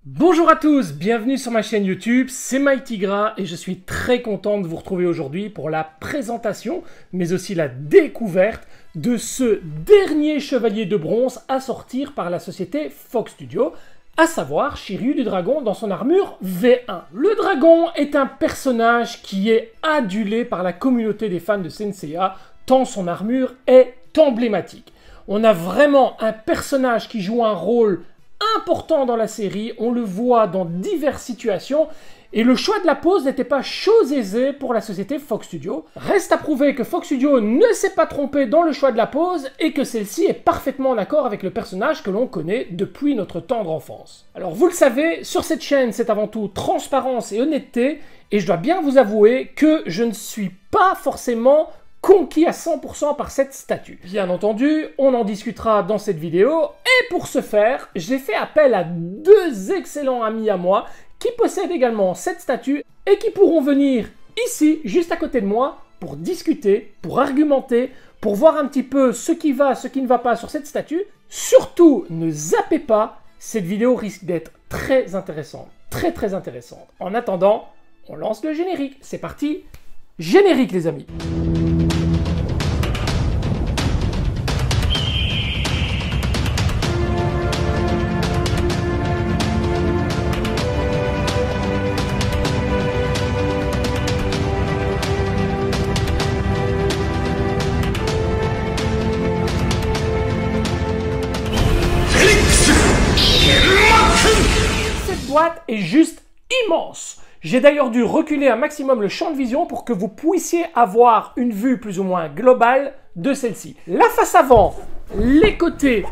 Bonjour à tous, bienvenue sur ma chaîne YouTube, c'est MyTigra et je suis très content de vous retrouver aujourd'hui pour la présentation, mais aussi la découverte de ce dernier chevalier de bronze à sortir par la société Fox Studio, à savoir Shiryu du Dragon dans son armure V1. Le dragon est un personnage qui est adulé par la communauté des fans de Senseiya, tant son armure est emblématique. On a vraiment un personnage qui joue un rôle important dans la série, on le voit dans diverses situations, et le choix de la pose n'était pas chose aisée pour la société Fox Studio. Reste à prouver que Fox Studio ne s'est pas trompé dans le choix de la pose, et que celle-ci est parfaitement en accord avec le personnage que l'on connaît depuis notre tendre enfance. Alors vous le savez, sur cette chaîne c'est avant tout transparence et honnêteté, et je dois bien vous avouer que je ne suis pas forcément conquis à 100% par cette statue. Bien entendu, on en discutera dans cette vidéo, et pour ce faire, j'ai fait appel à deux excellents amis à moi qui possèdent également cette statue et qui pourront venir ici, juste à côté de moi, pour discuter, pour argumenter, pour voir un petit peu ce qui va, ce qui ne va pas sur cette statue. Surtout, ne zappez pas, cette vidéo risque d'être très intéressante, très intéressante. En attendant, on lance le générique. C'est parti, générique les amis. Cette boîte est juste immense. J'ai d'ailleurs dû reculer un maximum le champ de vision pour que vous puissiez avoir une vue plus ou moins globale de celle-ci. La face avant, les côtés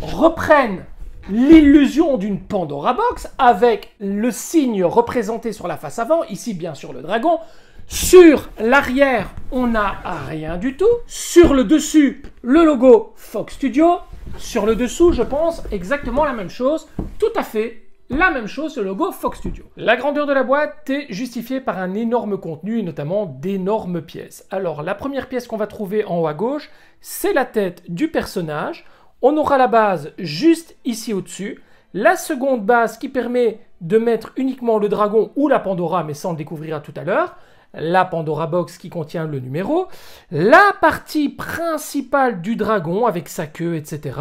reprennent l'illusion d'une Pandora Box avec le signe représenté sur la face avant, ici bien sûr le dragon. Sur l'arrière, on n'a rien du tout. Sur le dessus, le logo Fox Studio. Sur le dessous, je pense exactement la même chose, tout à fait la même chose, le logo Fox Studio. La grandeur de la boîte est justifiée par un énorme contenu et notamment d'énormes pièces. Alors la première pièce qu'on va trouver en haut à gauche, c'est la tête du personnage. On aura la base juste ici au-dessus. La seconde base qui permet de mettre uniquement le dragon ou la Pandora, mais ça on le découvrira tout à l'heure. La Pandora Box qui contient le numéro, la partie principale du dragon avec sa queue, etc.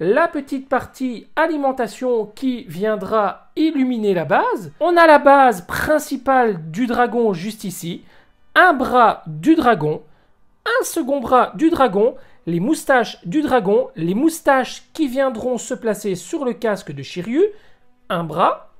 La petite partie alimentation qui viendra illuminer la base. On a la base principale du dragon juste ici, un bras du dragon, un second bras du dragon, les moustaches du dragon, les moustaches qui viendront se placer sur le casque de Shiryu, un bras,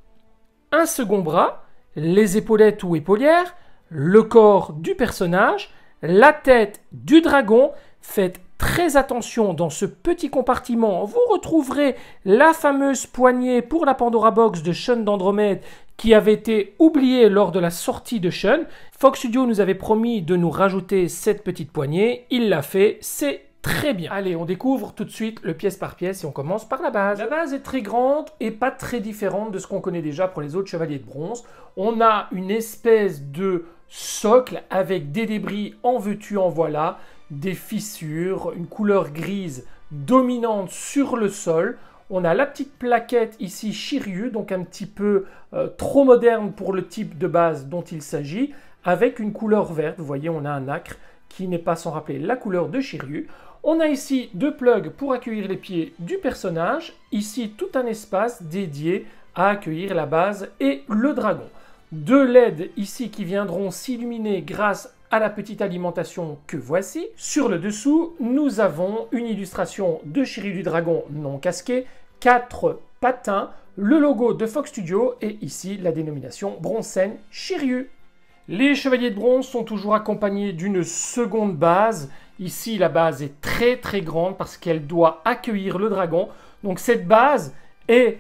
un second bras, les épaulettes ou épaulières, le corps du personnage, la tête du dragon. Faites très attention, dans ce petit compartiment, vous retrouverez la fameuse poignée pour la Pandora Box de Shun d'Andromède qui avait été oubliée lors de la sortie de Shun. Fox Studio nous avait promis de nous rajouter cette petite poignée, il l'a fait, c'est très bien. Allez, on découvre tout de suite le pièce par pièce et on commence par la base. La base est très grande et pas très différente de ce qu'on connaît déjà pour les autres chevaliers de bronze. On a une espèce de socle avec des débris en veux-tu en voilà, des fissures, une couleur grise dominante sur le sol. On a la petite plaquette ici Shiryu, donc un petit peu trop moderne pour le type de base dont il s'agit, avec une couleur verte. Vous voyez, on a un acre qui n'est pas sans rappeler la couleur de Shiryu. On a ici deux plugs pour accueillir les pieds du personnage. Ici, tout un espace dédié à accueillir la base et le dragon. Deux LED ici qui viendront s'illuminer grâce à la petite alimentation que voici. Sur le dessous, nous avons une illustration de Shiryu du Dragon non casqué, 4 patins, le logo de Fox Studio et ici la dénomination Bronzen Shiryu. Les chevaliers de bronze sont toujours accompagnés d'une seconde base. Ici, la base est très grande parce qu'elle doit accueillir le dragon. Donc cette base est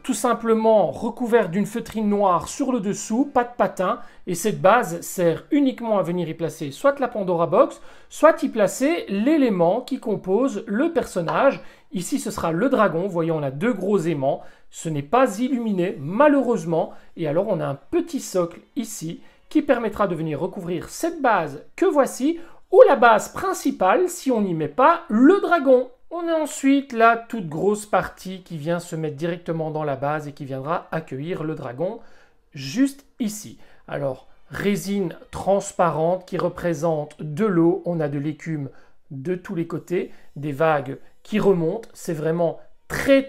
tout simplement recouverte d'une feutrine noire sur le dessous, pas de patin, et cette base sert uniquement à venir y placer soit la Pandora Box, soit y placer l'élément qui compose le personnage. Ici ce sera le dragon, vous voyez on a deux gros aimants, ce n'est pas illuminé malheureusement, et alors on a un petit socle ici qui permettra de venir recouvrir cette base que voici, ou la base principale si on n'y met pas le dragon. On a ensuite la toute grosse partie qui vient se mettre directement dans la base et qui viendra accueillir le dragon juste ici. Alors, résine transparente qui représente de l'eau, on a de l'écume de tous les côtés, des vagues qui remontent, c'est vraiment très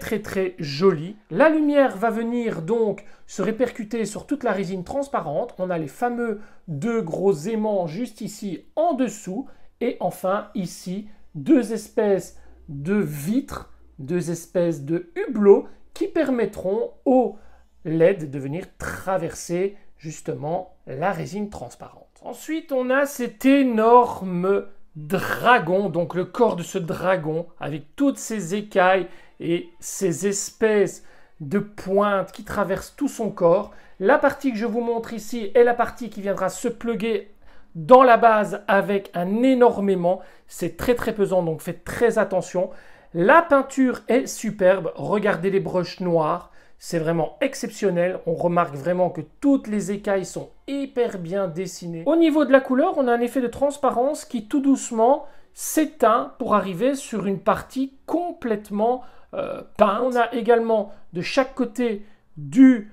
joli. La lumière va venir donc se répercuter sur toute la résine transparente. On a les fameux deux gros aimants juste ici en dessous. Et enfin ici, deux espèces de vitres, deux espèces de hublots qui permettront au LED de venir traverser justement la résine transparente. Ensuite, on a cet énorme dragon, donc le corps de ce dragon avec toutes ses écailles et ces espèces de pointes qui traversent tout son corps. La partie que je vous montre ici est la partie qui viendra se plugger dans la base avec un énorme aimant. C'est très pesant, donc faites très attention. La peinture est superbe. Regardez les brushes noires. C'est vraiment exceptionnel. On remarque vraiment que toutes les écailles sont hyper bien dessinées. Au niveau de la couleur, on a un effet de transparence qui tout doucement s'éteint pour arriver sur une partie complètement peinte. On a également de chaque côté du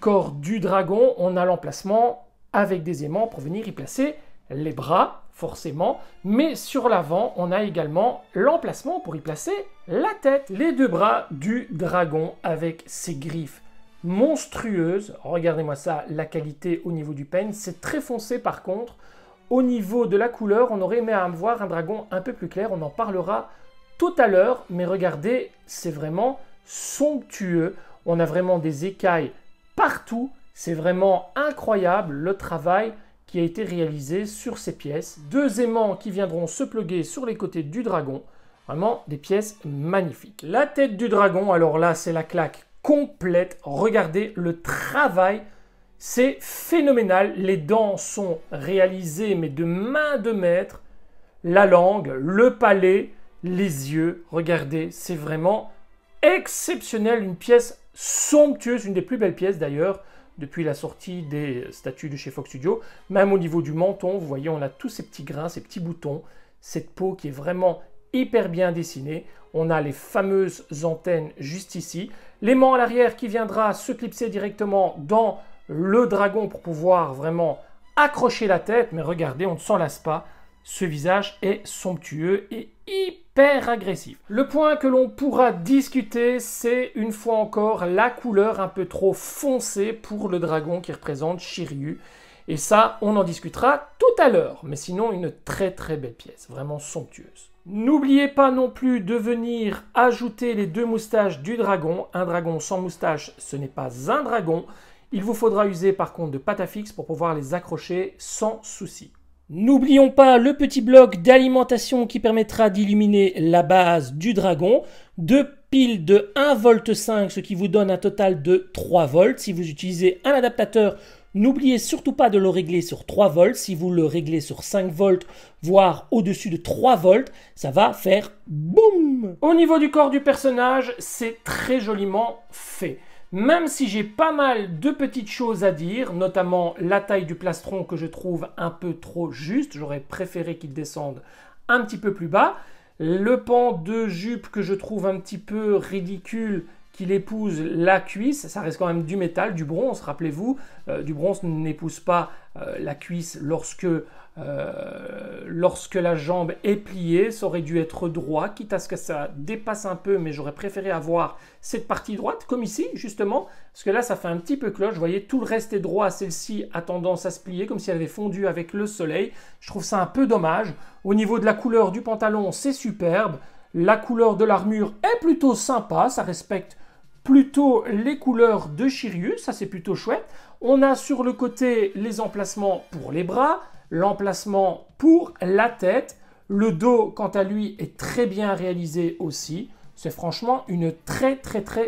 corps du dragon, on a l'emplacement avec des aimants pour venir y placer les bras, forcément. Mais sur l'avant, on a également l'emplacement pour y placer la tête. Les deux bras du dragon avec ses griffes monstrueuses. Regardez-moi ça, la qualité au niveau du peigne. C'est très foncé par contre. Au niveau de la couleur, on aurait aimé voir un dragon un peu plus clair. On en parlera tout à l'heure. Mais regardez, c'est vraiment somptueux. On a vraiment des écailles partout. C'est vraiment incroyable le travail qui a été réalisé sur ces pièces. Deux aimants qui viendront se pluguer sur les côtés du dragon. Vraiment des pièces magnifiques. La tête du dragon, alors là, c'est la claque complète. Regardez le travail. C'est phénoménal. Les dents sont réalisées, mais de main de maître. La langue, le palais, les yeux. Regardez, c'est vraiment exceptionnel. Une pièce somptueuse, une des plus belles pièces d'ailleurs, depuis la sortie des statues de chez Fox Studio. Même au niveau du menton, vous voyez, on a tous ces petits grains, ces petits boutons. Cette peau qui est vraiment hyper bien dessinée. On a les fameuses antennes juste ici. L'aimant à l'arrière qui viendra se clipser directement dans le dragon pour pouvoir vraiment accrocher la tête. Mais regardez, on ne s'en lasse pas. Ce visage est somptueux et hyper agressif. Le point que l'on pourra discuter, c'est une fois encore la couleur un peu trop foncée pour le dragon qui représente Shiryu. Et ça, on en discutera tout à l'heure. Mais sinon, une très belle pièce, vraiment somptueuse. N'oubliez pas non plus de venir ajouter les deux moustaches du dragon. Un dragon sans moustache, ce n'est pas un dragon. Il vous faudra user par contre de pâte à fixe pour pouvoir les accrocher sans souci. N'oublions pas le petit bloc d'alimentation qui permettra d'illuminer la base du dragon. Deux piles de 1,5 V, ce qui vous donne un total de 3 volts. Si vous utilisez un adaptateur, n'oubliez surtout pas de le régler sur 3 volts. Si vous le réglez sur 5 volts, voire au-dessus de 3 volts, ça va faire boum. Au niveau du corps du personnage, c'est très joliment fait. Même si j'ai pas mal de petites choses à dire, notamment la taille du plastron que je trouve un peu trop juste, j'aurais préféré qu'il descende un petit peu plus bas, le pan de jupe que je trouve un petit peu ridicule, qu'il épouse la cuisse, ça reste quand même du métal, du bronze, rappelez-vous, du bronze n'épouse pas la cuisse lorsque la jambe est pliée, ça aurait dû être droit, quitte à ce que ça dépasse un peu, mais j'aurais préféré avoir cette partie droite, comme ici, justement, parce que là, ça fait un petit peu cloche, vous voyez, tout le reste est droit, celle-ci a tendance à se plier, comme si elle avait fondu avec le soleil, je trouve ça un peu dommage. Au niveau de la couleur du pantalon, c'est superbe, la couleur de l'armure est plutôt sympa, ça respecte plutôt les couleurs de Shiryu, ça c'est plutôt chouette. On a sur le côté les emplacements pour les bras, l'emplacement pour la tête. Le dos, quant à lui, est très bien réalisé aussi. C'est franchement une très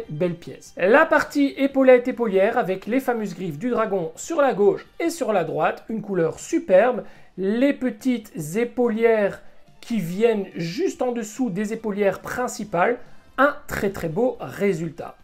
belle pièce. La partie épaulette-épaulière avec les fameuses griffes du dragon sur la gauche et sur la droite, une couleur superbe. Les petites épaulières qui viennent juste en dessous des épaulières principales, un très beau résultat.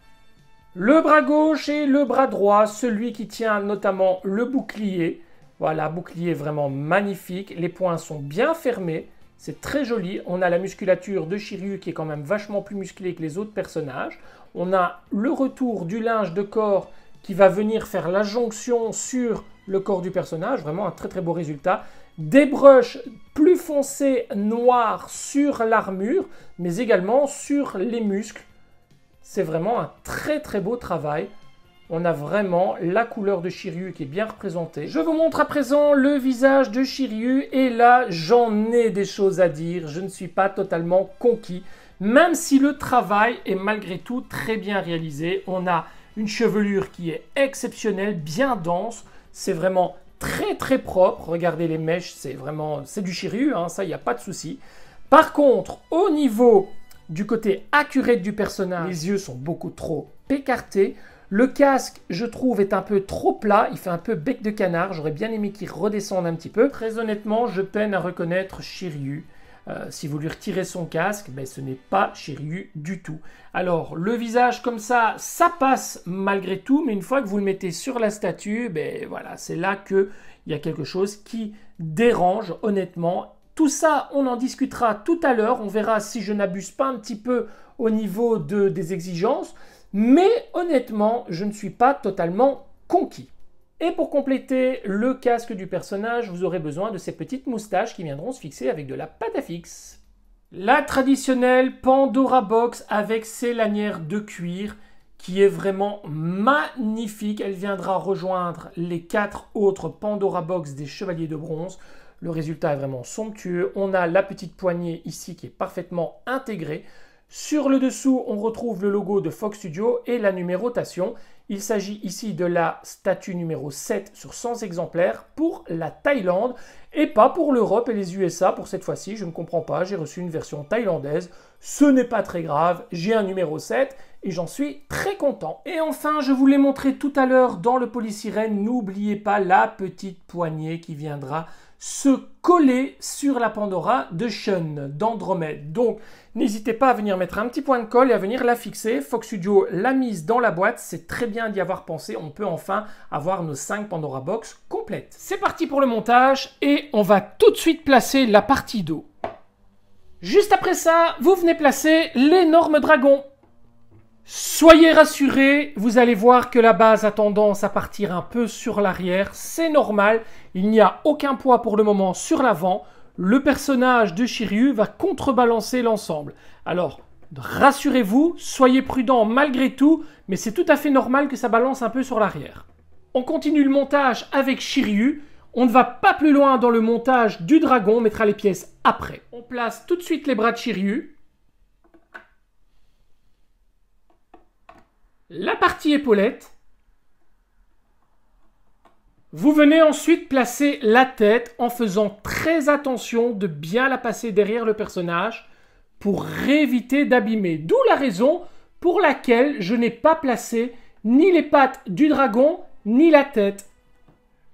Le bras gauche et le bras droit, celui qui tient notamment le bouclier. Voilà, bouclier vraiment magnifique. Les poings sont bien fermés. C'est très joli. On a la musculature de Shiryu qui est quand même vachement plus musclée que les autres personnages. On a le retour du linge de corps qui va venir faire la jonction sur le corps du personnage. Vraiment un très très beau résultat. Des brushes plus foncés noirs sur l'armure, mais également sur les muscles. C'est vraiment un très très beau travail. On a vraiment la couleur de Shiryu qui est bien représentée. Je vous montre à présent le visage de Shiryu et là, j'en ai des choses à dire. Je ne suis pas totalement conquis, même si le travail est malgré tout très bien réalisé. On a une chevelure qui est exceptionnelle, bien dense. C'est vraiment très très propre. Regardez les mèches, c'est du Shiryu, hein, ça, il n'y a pas de souci. Par contre, au niveau du côté accurate du personnage, les yeux sont beaucoup trop écartés. Le casque, je trouve, est un peu trop plat. Il fait un peu bec de canard. J'aurais bien aimé qu'il redescende un petit peu. Très honnêtement, je peine à reconnaître Shiryu. Si vous lui retirez son casque, ben, ce n'est pas Shiryu du tout. Alors, le visage comme ça passe malgré tout. Mais une fois que vous le mettez sur la statue, ben, voilà, c'est là qu'il y a quelque chose qui dérange, honnêtement. Tout ça, on en discutera tout à l'heure. On verra si je n'abuse pas un petit peu au niveau des exigences. Mais honnêtement, je ne suis pas totalement conquis. Et pour compléter le casque du personnage, vous aurez besoin de ces petites moustaches qui viendront se fixer avec de la pâte à fixe. La traditionnelle Pandora Box avec ses lanières de cuir qui est vraiment magnifique. Elle viendra rejoindre les 4 autres Pandora Box des Chevaliers de Bronze. Le résultat est vraiment somptueux. On a la petite poignée ici qui est parfaitement intégrée. Sur le dessous, on retrouve le logo de Fox Studio et la numérotation. Il s'agit ici de la statue numéro 7 sur 100 exemplaires pour la Thaïlande et pas pour l'Europe et les USA pour cette fois-ci. Je ne comprends pas, j'ai reçu une version thaïlandaise. Ce n'est pas très grave, j'ai un numéro 7 et j'en suis très content. Et enfin, je vous l'ai montré tout à l'heure dans le polysirène, n'oubliez pas la petite poignée qui viendra se coller sur la Pandora de Shun d'Andromède. Donc, n'hésitez pas à venir mettre un petit point de colle et à venir la fixer. Fox Studio l'a mise dans la boîte. C'est très bien d'y avoir pensé. On peut enfin avoir nos 5 Pandora Box complètes. C'est parti pour le montage et on va tout de suite placer la partie dos. Juste après ça, vous venez placer l'énorme dragon. Soyez rassurés, vous allez voir que la base a tendance à partir un peu sur l'arrière. C'est normal, il n'y a aucun poids pour le moment sur l'avant. Le personnage de Shiryu va contrebalancer l'ensemble. Alors, rassurez-vous, soyez prudents malgré tout, mais c'est tout à fait normal que ça balance un peu sur l'arrière. On continue le montage avec Shiryu. On ne va pas plus loin dans le montage du dragon, on mettra les pièces après. On place tout de suite les bras de Shiryu. La partie épaulette. Vous venez ensuite placer la tête en faisant très attention de bien la passer derrière le personnage pour éviter d'abîmer. D'où la raison pour laquelle je n'ai pas placé ni les pattes du dragon ni la tête.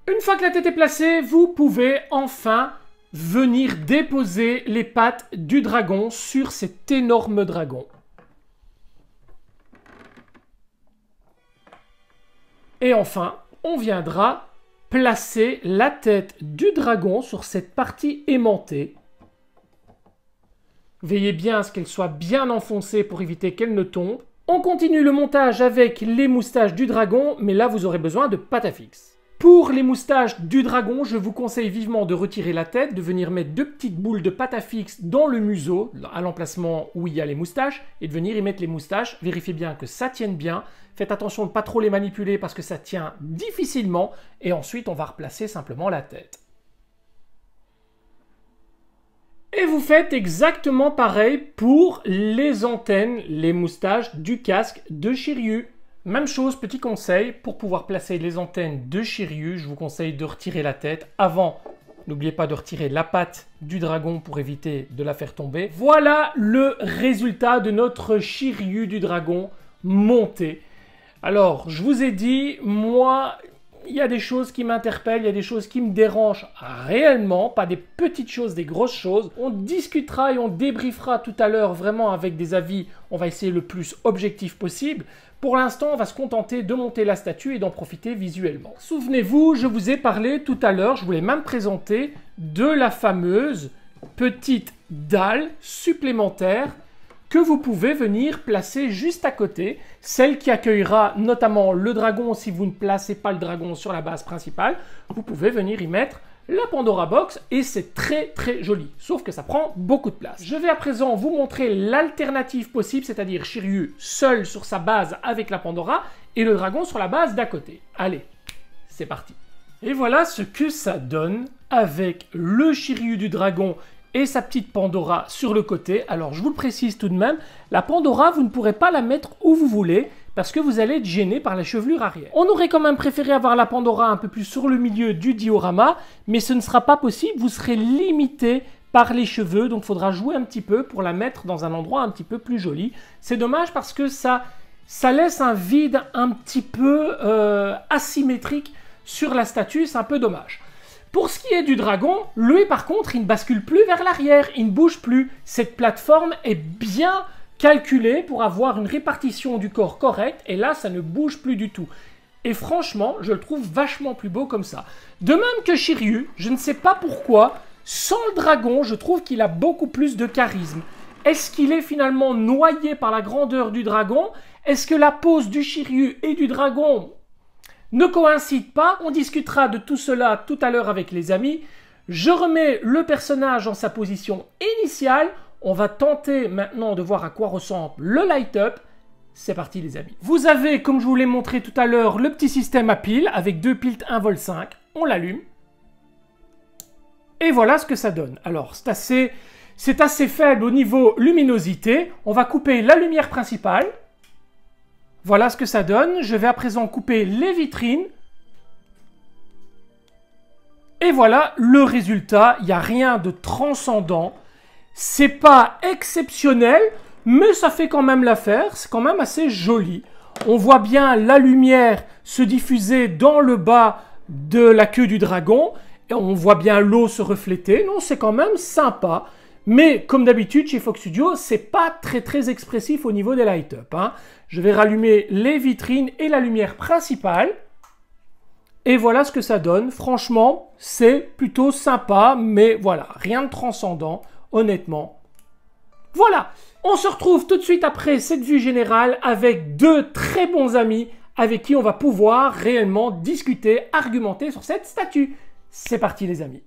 Une fois que la tête est placée, vous pouvez enfin venir déposer les pattes du dragon sur cet énorme dragon. Et enfin, on viendra placer la tête du dragon sur cette partie aimantée. Veillez bien à ce qu'elle soit bien enfoncée pour éviter qu'elle ne tombe. On continue le montage avec les moustaches du dragon, mais là vous aurez besoin de pâte à fixe. Pour les moustaches du dragon, je vous conseille vivement de retirer la tête, de venir mettre 2 petites boules de pâte à fixe dans le museau, à l'emplacement où il y a les moustaches, et de venir y mettre les moustaches. Vérifiez bien que ça tienne bien. Faites attention de ne pas trop les manipuler parce que ça tient difficilement. Et ensuite, on va replacer simplement la tête. Et vous faites exactement pareil pour les antennes, les moustaches du casque de Shiryu. Même chose, petit conseil, pour pouvoir placer les antennes de Shiryu, je vous conseille de retirer la tête avant. N'oubliez pas de retirer la patte du dragon pour éviter de la faire tomber. Voilà le résultat de notre Shiryu du dragon monté. Alors, je vous ai dit, moi, il y a des choses qui m'interpellent, il y a des choses qui me dérangent réellement, pas des petites choses, des grosses choses. On discutera et on débriefera tout à l'heure vraiment avec des avis, on va essayer le plus objectif possible. Pour l'instant, on va se contenter de monter la statue et d'en profiter visuellement. Souvenez-vous, je vous ai parlé tout à l'heure, je voulais même présenter de la fameuse petite dalle supplémentaire que vous pouvez venir placer juste à côté, celle qui accueillera notamment le dragon si vous ne placez pas le dragon sur la base principale. Vous pouvez venir y mettre la Pandora Box et c'est très très joli, sauf que ça prend beaucoup de place. Je vais à présent vous montrer l'alternative possible, c'est-à-dire Shiryu seul sur sa base avec la Pandora et le dragon sur la base d'à côté. Allez, c'est parti. Et voilà ce que ça donne avec le Shiryu du dragon et sa petite Pandora sur le côté. Alors je vous le précise tout de même, la Pandora vous ne pourrez pas la mettre où vous voulez parce que vous allez être gêné par la chevelure arrière. On aurait quand même préféré avoir la Pandora un peu plus sur le milieu du diorama, mais ce ne sera pas possible, vous serez limité par les cheveux, donc il faudra jouer un petit peu pour la mettre dans un endroit un petit peu plus joli. C'est dommage parce que ça laisse un vide un petit peu asymétrique sur la statue, c'est un peu dommage. Pour ce qui est du dragon, lui par contre, il ne bascule plus vers l'arrière, il ne bouge plus. Cette plateforme est bien calculée pour avoir une répartition du corps correcte, et là, ça ne bouge plus du tout. Et franchement, je le trouve vachement plus beau comme ça. De même que Shiryu, je ne sais pas pourquoi, sans le dragon, je trouve qu'il a beaucoup plus de charisme. Est-ce qu'il est finalement noyé par la grandeur du dragon? Est-ce que la pose du Shiryu et du dragon ne coïncide pas? On discutera de tout cela tout à l'heure avec les amis. Je remets le personnage en sa position initiale. On va tenter maintenant de voir à quoi ressemble le light-up. C'est parti les amis. Vous avez, comme je vous l'ai montré tout à l'heure, le petit système à piles avec deux piles 1 volt 5. On l'allume. Et voilà ce que ça donne. Alors, c'est assez faible au niveau luminosité. On va couper la lumière principale. Voilà ce que ça donne. Je vais à présent couper les vitrines. Et voilà le résultat. Il n'y a rien de transcendant. C'est pas exceptionnel, mais ça fait quand même l'affaire. C'est quand même assez joli. On voit bien la lumière se diffuser dans le bas de la queue du dragon. Et on voit bien l'eau se refléter. Non, c'est quand même sympa. Mais comme d'habitude chez Fox Studio, c'est pas très expressif au niveau des light-up. Je vais rallumer les vitrines et la lumière principale. Et voilà ce que ça donne. Franchement, c'est plutôt sympa, mais voilà, rien de transcendant, honnêtement. Voilà, on se retrouve tout de suite après cette vue générale avec deux très bons amis avec qui on va pouvoir réellement discuter, argumenter sur cette statue. C'est parti les amis.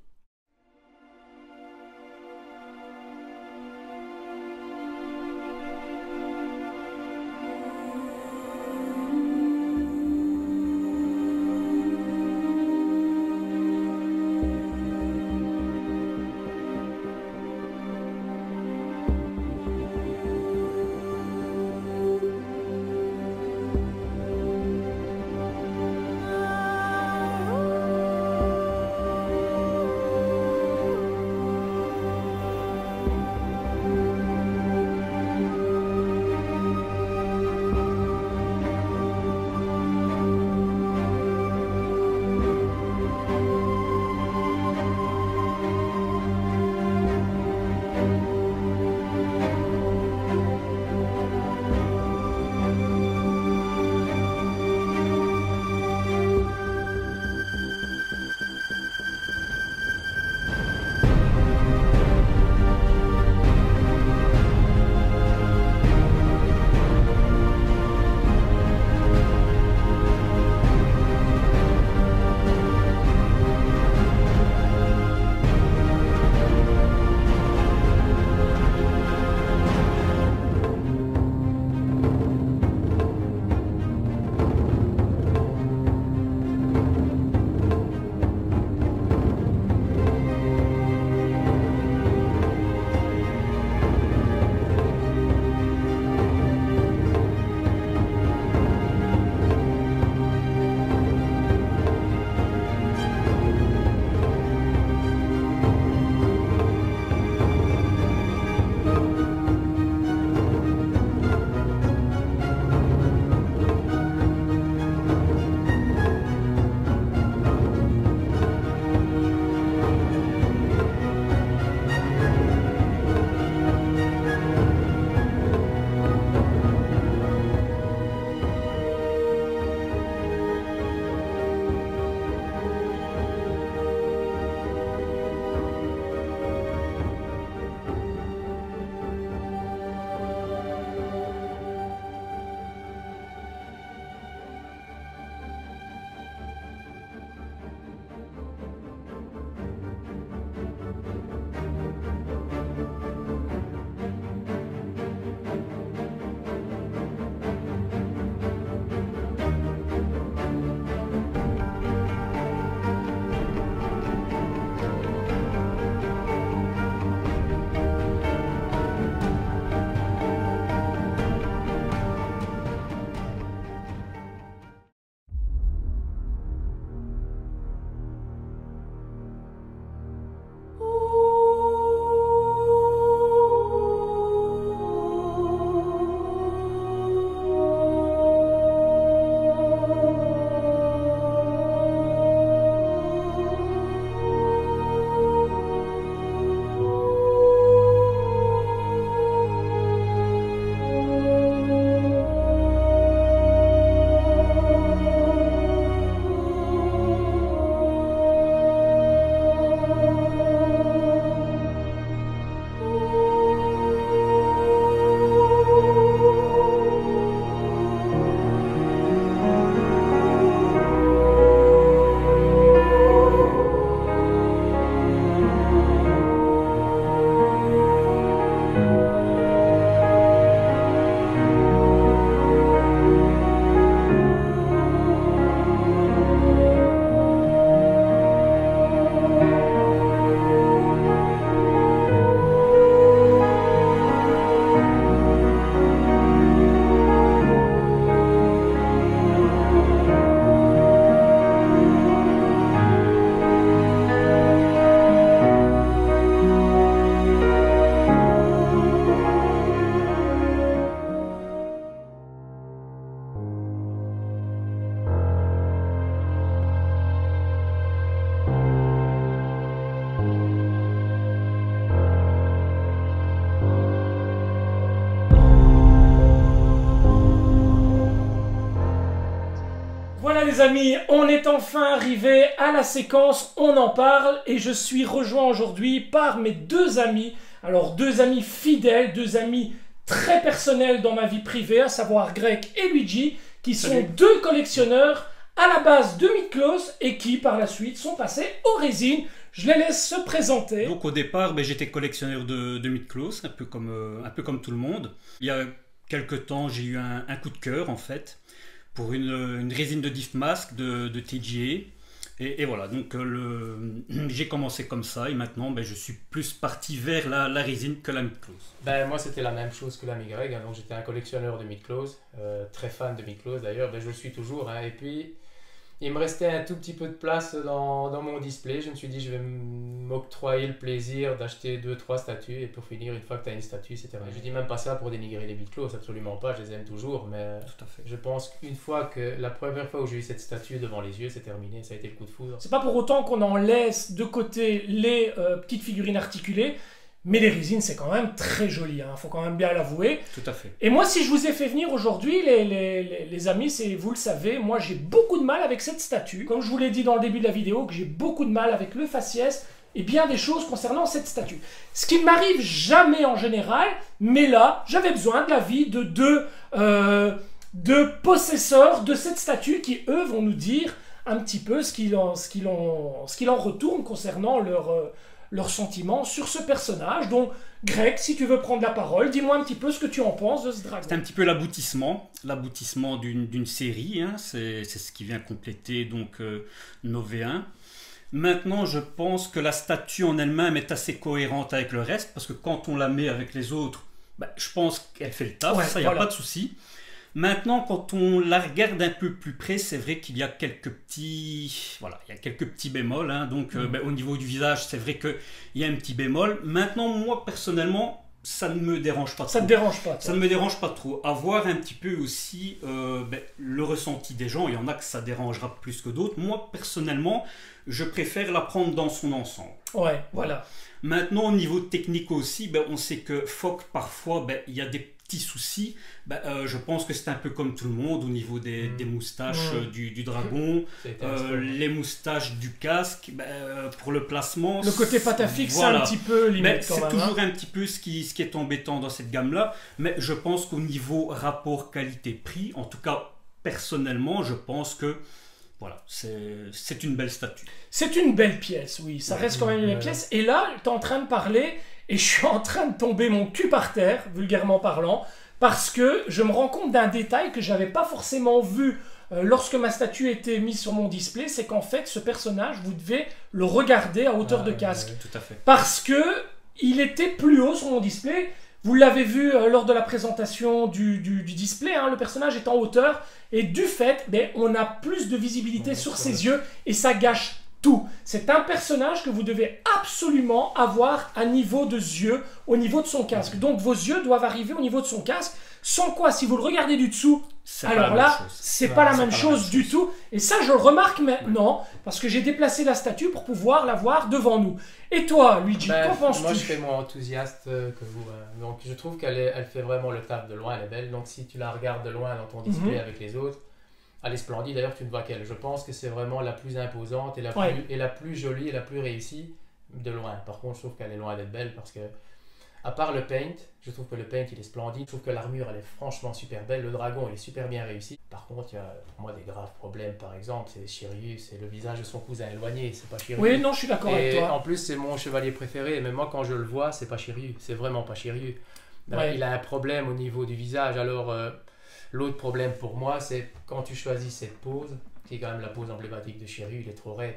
Voilà les amis, on est enfin arrivé à la séquence, on en parle et je suis rejoint aujourd'hui par mes deux amis. Alors deux amis fidèles, deux amis très personnels dans ma vie privée, à savoir Greg et Luigi, qui sont deux collectionneurs à la base de Miklos et qui par la suite sont passés aux résines. Je les laisse se présenter. Donc au départ, j'étais collectionneur de Miklos, un peu comme tout le monde. Il y a quelques temps, j'ai eu un coup de cœur en fait pour une résine de Diff Mask de TGA. Et voilà, donc j'ai commencé comme ça et maintenant je suis plus parti vers la résine que la Miklos. Moi c'était la même chose que l'ami Greg, donc j'étais un collectionneur de Miklos, très fan de Miklos d'ailleurs, je le suis toujours. Et puis il me restait un tout petit peu de place dans mon display. Je me suis dit, je vais m'octroyer le plaisir d'acheter 2-3 statues. Et pour finir, une fois que tu as une statue, c'est terminé. Je dis même pas ça pour dénigrer les Miklos, absolument pas. Je les aime toujours. Mais tout à fait. Je pense qu'une fois que la première fois où j'ai eu cette statue devant les yeux, c'est terminé. Ça a été le coup de foudre. C'est pas pour autant qu'on en laisse de côté les petites figurines articulées. Mais les résines, c'est quand même très joli, hein. Faut quand même bien l'avouer. Tout à fait. Et moi, si je vous ai fait venir aujourd'hui, les amis, vous le savez, moi j'ai beaucoup de mal avec cette statue. Comme je vous l'ai dit dans le début de la vidéo, que j'ai beaucoup de mal avec le faciès et bien des choses concernant cette statue. Ce qui ne m'arrive jamais en général, mais là, j'avais besoin de l'avis de deux possesseurs de cette statue qui, eux, vont nous dire un petit peu ce qu'il en retourne concernant leurs sentiments sur ce personnage. Donc, Greg, si tu veux prendre la parole, dis-moi un petit peu ce que tu en penses de ce dragon. C'est un petit peu l'aboutissement d'une série, hein. C'est ce qui vient compléter donc nos V1. Maintenant, je pense que la statue en elle-même est assez cohérente avec le reste, parce que quand on la met avec les autres, je pense qu'elle fait le taf, ça, il n'y a pas de souci. Maintenant, quand on la regarde un peu plus près, c'est vrai qu'il y a quelques petits bémols, hein. Donc, au niveau du visage, c'est vrai qu'il y a un petit bémol. Maintenant, moi, personnellement, ça ne me dérange pas trop. Ça ne te dérange pas, toi. Ça ne me dérange pas trop. Avoir un petit peu aussi le ressenti des gens. Il y en a que ça dérangera plus que d'autres. Moi, personnellement, je préfère la prendre dans son ensemble. Ouais, voilà. Maintenant, au niveau technique aussi, on sait que Fock, parfois, il y a des petits soucis. Je pense que c'est un peu comme tout le monde au niveau des moustaches du dragon, les moustaches du casque, pour le placement. Le côté patafix, voilà. C'est un petit peu limite quand même. C'est toujours un petit peu ce qui est embêtant dans cette gamme-là, mais je pense qu'au niveau rapport qualité-prix, en tout cas personnellement, je pense que voilà, c'est une belle statue. C'est une belle pièce, oui, ça reste quand même une belle pièce. Et là, tu es en train de parler et je suis en train de tomber mon cul par terre, vulgairement parlant, parce que je me rends compte d'un détail que je n'avais pas forcément vu lorsque ma statue était mise sur mon display, c'est qu'en fait, ce personnage, vous devez le regarder à hauteur de casque. Tout à fait. Parce que il était plus haut sur mon display. Vous l'avez vu lors de la présentation du display, hein, le personnage est en hauteur et du fait, on a plus de visibilité sur ses yeux et ça gâche tout. C'est un personnage que vous devez absolument avoir à niveau de yeux, au niveau de son casque. Donc vos yeux doivent arriver au niveau de son casque, sans quoi, si vous le regardez du dessous, alors là, c'est pas la même chose du tout. Et ça, je le remarque maintenant, parce que j'ai déplacé la statue pour pouvoir la voir devant nous. Et toi, Luigi, qu'en penses-tu? Moi, je serais moins enthousiaste que vous. Donc, je trouve qu'elle fait vraiment le taf de loin, elle est belle. Donc, si tu la regardes de loin dans ton display avec les autres, elle est splendide. D'ailleurs, tu ne vois qu'elle. Je pense que c'est vraiment la plus imposante et la plus jolie et la plus réussie de loin. Par contre, je trouve qu'elle est loin d'être belle parce que, à part le paint, je trouve que le paint il est splendide. Je trouve que l'armure elle est franchement super belle. Le dragon il est super bien réussi. Par contre, il y a pour moi des graves problèmes. Par exemple, c'est Shiryu, c'est le visage de son cousin éloigné. C'est pas Shiryu. Oui, non, je suis d'accord avec toi. En plus, c'est mon chevalier préféré. Mais moi, quand je le vois, c'est pas Shiryu. C'est vraiment pas Shiryu. Il a un problème au niveau du visage. Alors, l'autre problème pour moi, c'est quand tu choisis cette pose, qui est quand même la pose emblématique de Shiryu, il est trop raide.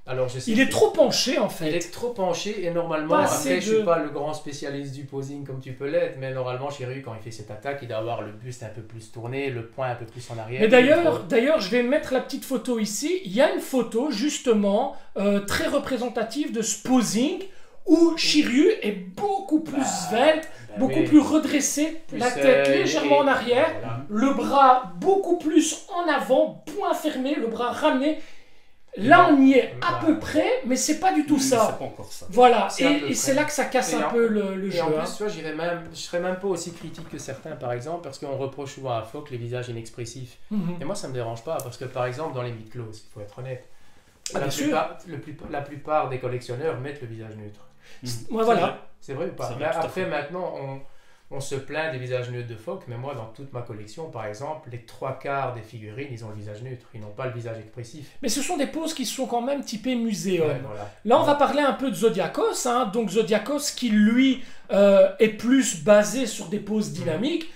Alors, il est trop penché en fait. Il est trop penché et normalement, après je suis pas le grand spécialiste du posing comme tu peux l'être, mais normalement Shiryu quand il fait cette attaque, il doit avoir le buste un peu plus tourné, le poing un peu plus en arrière. Mais d'ailleurs, je vais mettre la petite photo ici. Il y a une photo justement très représentative de ce posing où Shiryu est beaucoup plus svelte, beaucoup plus redressé, la tête légèrement en arrière, le bras beaucoup plus en avant, poing fermé, le bras ramené. Là, on y est à Voilà. peu près, mais c'est pas du tout Mais ça. c'est pas encore ça. Voilà, C'est à peu et c'est près. là que ça casse Et un en- peu le jeu. Et en plus, hein. tu vois, je serais même pas aussi critique que certains, par exemple, parce qu'on reproche souvent à Fox les visages inexpressifs. Mhm. Et moi, ça me dérange pas, parce que par exemple, dans les mythes closes, il faut être honnête, Ah, bien sûr. la plupart des collectionneurs mettent le visage neutre. Ouais, voilà. C'est vrai ou pas? C'est vrai, Mais tout à après, fait. maintenant, on se plaint des visages neutres de Fox, mais moi, dans toute ma collection, par exemple, les 3/4 des figurines, ils ont le visage neutre, ils n'ont pas le visage expressif. Mais ce sont des poses qui sont quand même typées muséum. Ouais, voilà. Là, on va parler un peu de Zodiacos. Hein. Donc, Zodiacos qui, lui, est plus basé sur des poses dynamiques,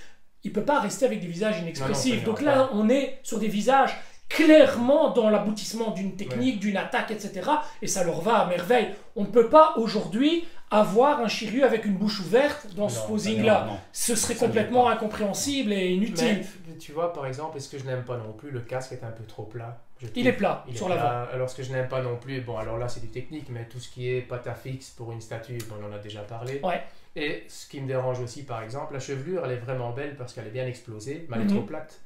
il peut pas rester avec des visages inexpressifs. Non, Donc ça là, n'ira on est sur des visages clairement dans l'aboutissement d'une technique, d'une attaque, etc. Et ça leur va à merveille. On ne peut pas aujourd'hui avoir un Shiryu avec une bouche ouverte dans ce Non, posing-là. Non, non. Ce serait Ça ne complètement l'est pas. incompréhensible et inutile. Mais tu vois, par exemple, est-ce que je n'aime pas non plus, le casque est un peu trop plat. Je trouve. Il est plat Il est sur plat. l'avant. Alors ce que je n'aime pas non plus, bon alors là c'est du technique, mais tout ce qui est patafix pour une statue, bon, on en a déjà parlé. Ouais. Et ce qui me dérange aussi par exemple, la chevelure elle est vraiment belle parce qu'elle est bien explosée, mais elle est Mhm. trop plate.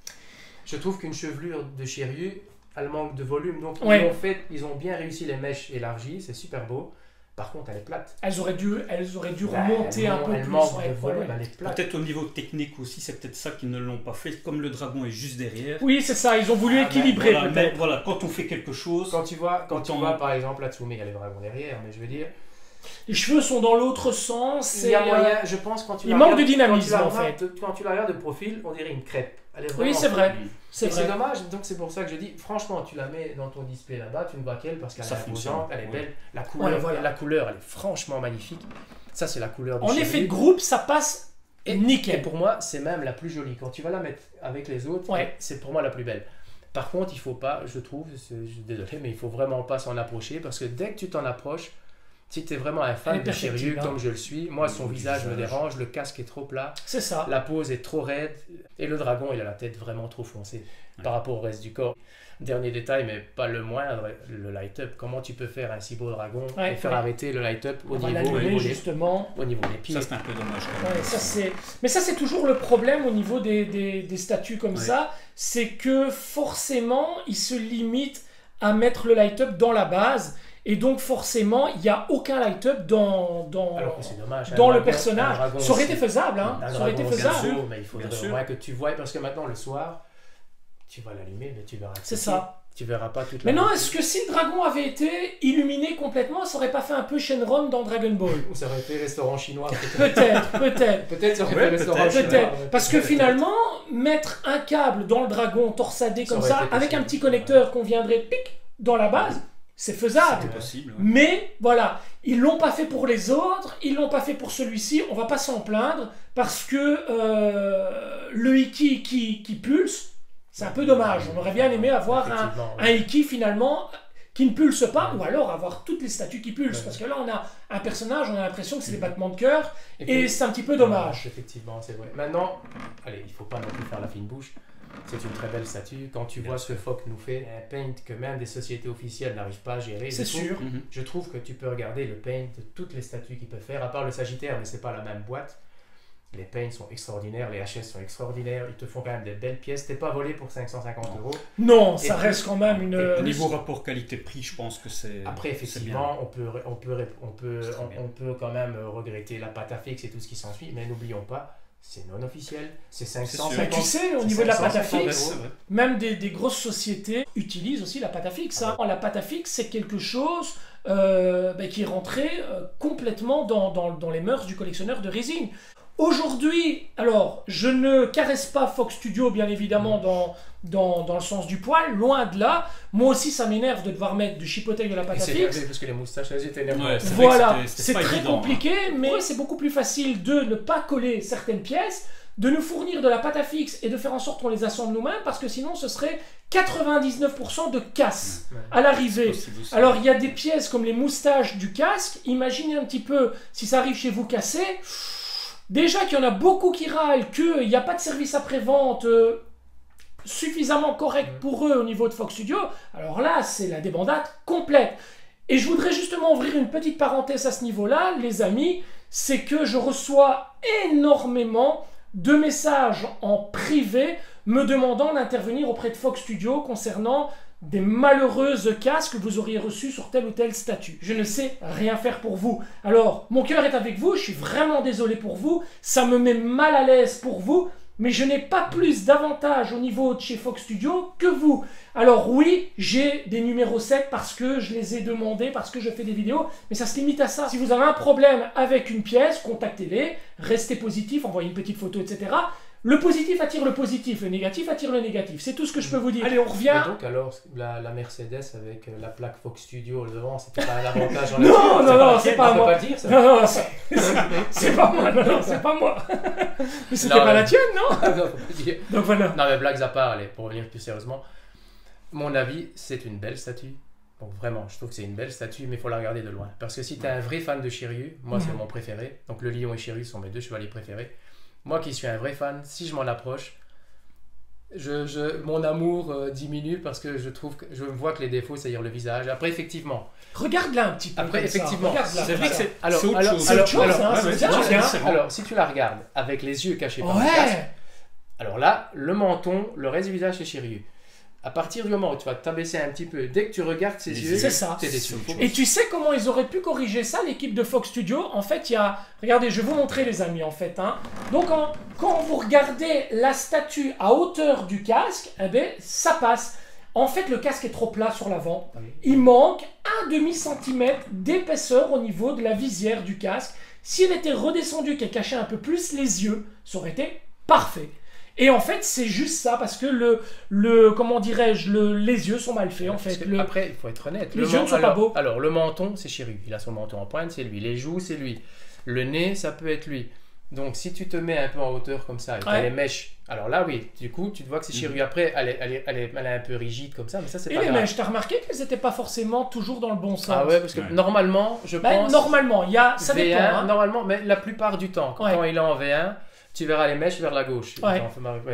Je trouve qu'une chevelure de Shiryu, elle manque de volume, donc Ouais. ils ont bien réussi les mèches élargies, c'est super beau. Par contre elle est plate. Elles auraient dû Bah, remonter un peu elle plus. manque ouais, de volume, ouais. elle est plate. Peut-être au niveau technique aussi, c'est peut-être ça qu'ils ne l'ont pas fait. Comme le dragon est juste derrière. Oui, c'est ça. Ils ont voulu Ah, équilibrer Voilà, mais peut-être. voilà, quand on fait quelque chose, Quand tu vois Autant- par exemple la Tsumi, elle est vraiment derrière, mais je veux dire, Les cheveux sont dans l'autre sens. il y a et, moyen, je pense, quand tu il la manque regardes- de dynamisme, quand tu la en regardes- Quand tu la regardes de profil, on dirait une crêpe. Elle est Oui, vraiment c'est vrai. Mm. C'est Et vrai. c'est dommage, donc c'est pour ça que je dis, franchement, tu la mets dans ton display là-bas, tu ne vois qu'elle parce qu'elle Ça est fonctionne, imposante, elle est oui. belle, la couleur, voilà. la couleur, elle est franchement magnifique. Ça, c'est la couleur du En Shiryu. effet de groupe, ça passe Et nickel. pour moi, c'est même la plus jolie. Quand tu vas la mettre avec les autres, Ouais. c'est pour moi la plus belle. Par contre, il faut pas, je trouve, je suis désolé, mais il faut vraiment pas s'en approcher parce que dès que tu t'en approches, si tu es vraiment un Elle est fan de perfectible, Shiryu, hein. comme je le suis, moi, son Du visage me visage. dérange, le casque est trop plat. C'est ça. La pose est trop raide et le dragon, il a la tête vraiment trop foncée par rapport au reste du corps. Dernier détail, mais pas le moindre, le light-up. Comment tu peux faire un si beau dragon Ouais, et faire ouais. arrêter le light-up On va l'allumer niveau des, justement. au niveau des pieds? ça c'est un peu dommage. Quand même. Ouais, ça c'est... Mais ça c'est toujours le problème au niveau des statues comme Ouais. ça, c'est que forcément ils se limitent à mettre le light-up dans la base, et donc forcément il n'y a aucun light-up dans Alors que c'est dommage. dans un le dragon- personnage. un dragon Ça aurait aussi- été faisable, hein. un Ça aurait été dragon aussi faisable. beau, mais il faudrait Bien au sûr. moins que tu vois, parce que maintenant le soir, tu vas l'allumer, mais tu verras que C'est petit. ça. Tu verras pas toute Mais la non, beauté. est-ce que si le dragon avait été illuminé complètement, ça aurait pas fait un peu Shenron dans Dragon Ball? Ou ça aurait fait restaurant chinois. Peut-être Peut-être. Peut-être ça aurait Ouais, fait restaurant peut-être. chinois. Peut-être. ouais, Parce que peut-être. finalement, mettre un câble dans le dragon torsadé Ça comme aurait ça, été avec possible. un petit connecteur qu'on viendrait pic dans la base, c'est faisable. C'était possible. ouais. Mais voilà, ils l'ont pas fait pour les autres, ils l'ont pas fait pour celui-ci, on va pas s'en plaindre, parce que le Iki qui pulse, c'est un peu dommage. On aurait bien aimé avoir Effectivement, un ouais. Iki finalement qui ne pulse pas, ou alors avoir toutes les statues qui pulsent, Ouais. parce que là on a un personnage, on a l'impression que c'est des battements de cœur, Et et puis- c'est un petit peu dommage. Effectivement, c'est vrai. Maintenant, allez, il faut pas non plus faire la fine bouche. C'est une très belle statue. Quand tu vois ce que Fox nous fait, un paint que même des sociétés officielles n'arrivent pas à gérer. C'est je trouve- sûr. Mhm. Je trouve que tu peux regarder le paint de toutes les statues qu'il peut faire, à part le Sagittaire, mais c'est pas la même boîte. Les paints sont extraordinaires, les HS sont extraordinaires, ils te font quand même des belles pièces. T'es pas volé pour 550 Non. euros. Non, ça Et puis- reste quand même une... et Au niveau rapport qualité-prix, je pense que c'est. Après, c'est effectivement, on peut Très bien. on peut quand même regretter la pâte à fixe et tout ce qui s'ensuit, mais n'oublions pas, c'est non officiel, c'est sûr. 550 Mais tu sais, au c'est niveau de la pâte à 550 bien. fixe, C'est vrai. même des grosses sociétés utilisent aussi la pâte à fixe. Hein. La pâte à fixe, c'est quelque chose qui est rentré complètement dans les mœurs du collectionneur de résine. Aujourd'hui, alors, je ne caresse pas Fox Studio, bien évidemment, dans le sens du poil, loin de là. Moi aussi, ça m'énerve de devoir mettre du chipotle de la Et pâte à c'est fixe. énervé parce que les moustaches, elles étaient énervantes. Ouais, c'est vrai Voilà, que c'était c'est pas très évident, compliqué, mais c'est beaucoup plus facile de ne pas coller certaines pièces, de nous fournir de la pâte à fixe et de faire en sorte qu'on les assemble nous-mêmes, parce que sinon ce serait 99% de casse Ouais. à l'arrivée. Possible aussi. Alors il y a des pièces comme les moustaches du casque, imaginez un petit peu si ça arrive chez vous cassé, déjà qu'il y en a beaucoup qui râlent qu'il n'y a pas de service après-vente suffisamment correct pour eux au niveau de Fox Studio, alors là c'est la débandade complète. Et je voudrais justement ouvrir une petite parenthèse à ce niveau-là, les amis, c'est que je reçois énormément de messages en privé me demandant d'intervenir auprès de Fox Studio concernant des malheureuses casques que vous auriez reçues sur tel ou tel statut. Je ne sais rien faire pour vous. Alors, mon cœur est avec vous, je suis vraiment désolé pour vous, ça me met mal à l'aise pour vous, mais je n'ai pas plus d'avantages au niveau de chez Fox Studio que vous. Alors oui, j'ai des numéros 7 parce que je les ai demandés, parce que je fais des vidéos, mais ça se limite à ça. Si vous avez un problème avec une pièce, contactez-les, restez positif, envoyez une petite photo, etc. Le positif attire le positif, le négatif attire le négatif. C'est tout ce que je peux vous dire. Allez, on revient. Et donc alors, la Mercedes avec la plaque Fox Studio devant, c'était pas un avantage en Non, c'est pas on peut moi. pas le dire, ça. Non, c'est pas moi, non, c'est pas moi. Mais c'était pas la tienne, non? Non, faut pas dire. Donc voilà. Non, mais blagues à part, allez, pour revenir plus sérieusement, mon avis, c'est une belle statue. Donc vraiment, je trouve que c'est une belle statue, mais il faut la regarder de loin. Parce que si tu es un vrai fan de Shiryu, moi c'est mon préféré, donc le lion et Shiryu sont mes deux chevaliers préférés. Moi qui suis un vrai fan, si je m'en approche, mon amour diminue parce que je trouve que je vois que les défauts, c'est-à-dire le visage. Après, effectivement. Regarde là un petit peu. Après, effectivement. C'est vrai que c'est Alors, autre chose. C'est autre chose, hein, c'est bien. alors, si tu la regardes avec les yeux cachés par le casque, Ouais. alors là, le menton, le reste du visage, c'est Shiryu. À partir du moment où tu vas t'abaisser un petit peu, dès que tu regardes ses yeux, c'est ça. t'es déçu. Et tu sais comment ils auraient pu corriger ça, l'équipe de Fox Studio? En fait, il y a... Regardez, je vais vous montrer les amis, en fait. Hein. Donc, quand vous regardez la statue à hauteur du casque, eh ben, ça passe. En fait, le casque est trop plat sur l'avant. Il manque un demi-centimètre d'épaisseur au niveau de la visière du casque. S'il était redescendu, qu'elle cachait un peu plus les yeux, ça aurait été parfait. Et en fait, c'est juste ça, parce que comment dirais-je, les yeux sont mal faits, en fait. Après, il faut être honnête. Les yeux ne sont pas beaux. Alors, le menton, c'est Shiryu. Il a son menton en pointe, c'est lui. Les joues, c'est lui. Le nez, ça peut être lui. Donc, si tu te mets un peu en hauteur comme ça, et t'as les mèches, alors là, oui, du coup, tu te vois que c'est Shiryu. Après, elle est un peu rigide comme ça, mais ça, c'est pas grave. Et les mèches, t'as remarqué qu'elles n'étaient pas forcément toujours dans le bon sens? Ah ouais, parce que normalement, je pense... Normalement, ça dépend. V1, Hein. normalement, mais la plupart du temps, quand il est en V1, tu verras les mèches vers la gauche. Ouais.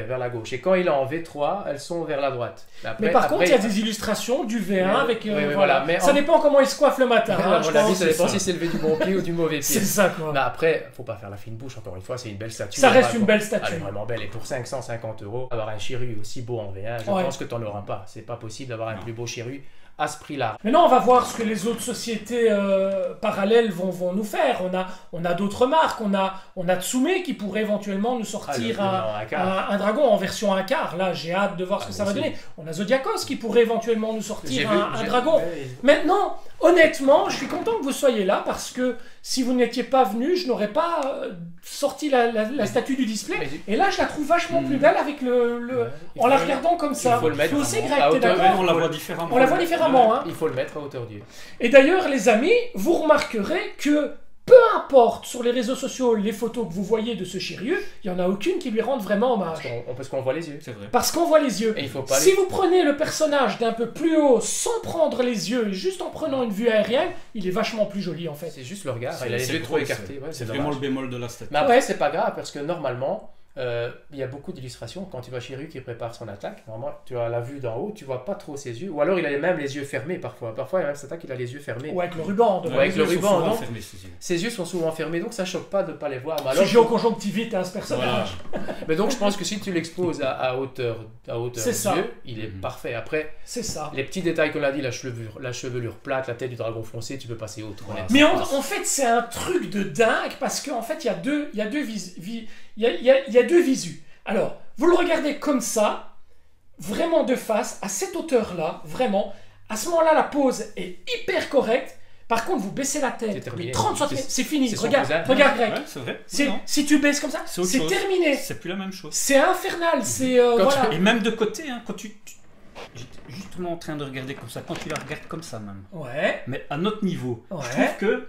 Vers la gauche. Et quand il est en V3, elles sont vers la droite. Mais par contre, il y a des illustrations du V1 avec... voilà. Mais ça dépend comment il se coiffe le matin. À mon avis, ça dépend si c'est levé du bon pied ou du mauvais pied. C'est ça, quoi. Mais après, faut pas faire la fine bouche, encore une fois, c'est une belle statue. Ça reste une belle statue. Elle est vraiment belle. Et pour 550 €, avoir un Shiryu aussi beau en V1, je pense que tu n'en auras pas. C'est pas possible d'avoir un plus beau Shiryu à ce prix-là. Maintenant, on va voir ce que les autres sociétés parallèles vont nous faire. On a d'autres marques. On a Tsume qui pourrait éventuellement nous sortir un dragon en version 1 quart. Là, j'ai hâte de voir ce que ça va donner. On a Zodiacos qui pourrait éventuellement nous sortir un dragon. Maintenant, honnêtement, je suis content que vous soyez là parce que si vous n'étiez pas venu, je n'aurais pas sorti la statue du display. Et là, je la trouve vachement plus belle avec en la regardant comme ça. Il faut le mettre aussi, Greg, t'es d'accord? On la voit différemment. On la voit différemment. Hein. Il faut le mettre à hauteur d'yeux. Et d'ailleurs, les amis, vous remarquerez que peu importe sur les réseaux sociaux les photos que vous voyez de ce Shiryu, il n'y en a aucune qui lui rende vraiment hommage. Parce qu'on voit les yeux. C'est vrai. Parce qu'on voit les yeux. Et il faut pas si vous prenez le personnage d'un peu plus haut sans prendre les yeux et juste en prenant une vue aérienne, il est vachement plus joli en fait. C'est juste le regard. Il a les yeux trop écartés. C'est vraiment le bémol de la statue. Mais après, c'est pas grave parce que normalement, il y a beaucoup d'illustrations. Quand tu vois Shiryu qui prépare son attaque, normalement, tu as la vue d'en haut, tu vois pas trop ses yeux. Ou alors, il a même les yeux fermés parfois. Parfois, il y a même cette attaque, il a les yeux fermés. Ou avec le ruban. Avec le ruban, non. Ses yeux sont souvent fermés, donc ça choque pas de pas les voir. C'est géoconjonctivite, hein, ce personnage. Voilà. Mais donc, je pense que si tu l'exposes à hauteur des yeux, il est parfait. Après, c'est ça. Les petits détails qu'on a dit, la chevelure plate, la tête du dragon foncé, tu peux passer autre. Mais en fait, c'est un truc de dingue parce qu'en fait, il y a deux visus. Alors, vous le regardez comme ça, vraiment de face, à cette hauteur-là, vraiment. À ce moment-là, la pose est hyper correcte. Par contre, vous baissez la tête, de 30 cm, c'est fini. Regarde, Greg. Ouais, c'est vrai. Si tu baisses comme ça, c'est terminé. C'est plus la même chose. C'est infernal. Voilà. Et même de côté, hein, quand j'étais justement en train de regarder comme ça, quand tu la regardes comme ça même. Ouais. Mais à notre niveau, je trouve que